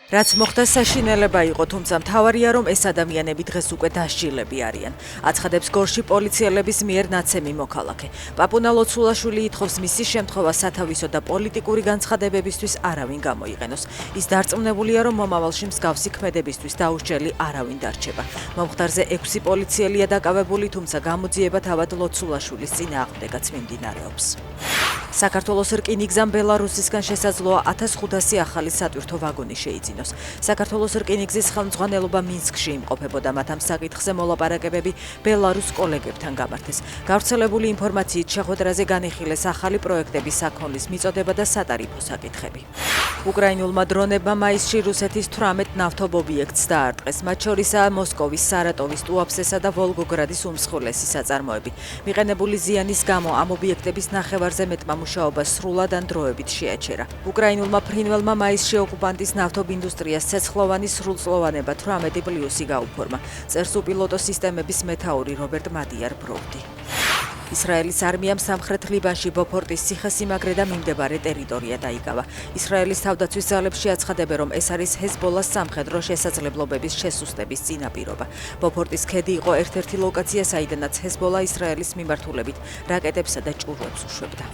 რაც მოხდა საშინელება იყო, თუმცა მთავარია რომ ეს ადამიანები დღეს უკვე დასჯილები არიან. აცხადებს გორში პოლიციელების მიერ ნაცემი მოქალაქე. პაპუნა ლოცულაშვილი ითხოვს მისი შემთხვევა სათავისო და პოლიტიკური განცხადებებისთვის არავინ გამოიყენოს. ის დარწმუნებულია რომ მომავალში მსგავსი ქმედებისთვის დაუსჯელი არავინ დარჩება. მომხდარზე 6 პოლიციელია დაკავებული, თუმცა გამოძიება თავად ლოცულაშვილის წინააღმდეგაც მიმდინარეობს. საქართველოს რკინიგზამ ბელარუსისგან შესაძლოა 1500 ახალი სატვირთო ვაგონი შეიძინოს. საქართველოს რკინიგზის ხელმძღვანელობა მინსკში იმყოფებოდა, მათ ამ საკითხზე მოლაპარაკებები ბელარუს კოლეგებთან გამართეს. გავრცელებული ინფორმაციით შეხვედრაზე განიხილეს ახალი პროექტების საქონლის მიწოდება და სატარიფო საკითხები. უკრაინულმა დრონებმა მაისში რუსეთის 18 ნავთობ ობიექტს დაარტყეს, მათ შორისაა მოსკოვის, სარატოვის, ტუაფსესა და ვოლგოგრადის უმსხვილესი საწარმოები. მიყენებული ზიანის გამო ამ ობიექტების ნახევარზე მეტმა მუშაობა სრულად ან დროებით შეაჩერა. უკრაინულმა ფრინველმა მაისში ოკუპანტის ნავთობ ინდუსტრიას ცეცხლოვანი სრულწლოვანება 18 პლუსი გაუფორმა. წერს უპილოტო სისტემების მეთაური რობერტ მადიარ ბროვდი. ისრაელის არმიამ სამხრეთ ლიბანში ბოფორტის ციხესიმაგრე და მიმდებარე ტერიტორია დაიკავა. ისრაელის თავდაცვის ძალებში აცხადებენ, რომ ეს არის ჰეზბოლას სამხედრო შესაძლებლობების შესუსტების წინაპირობა. ბოფორტის ქედი იყო ერთ-ერთი ლოკაცია, საიდანაც ჰეზბოლა ისრაელის მიმართულებით რაკეტებსა და ჭურვებს უშვებდა.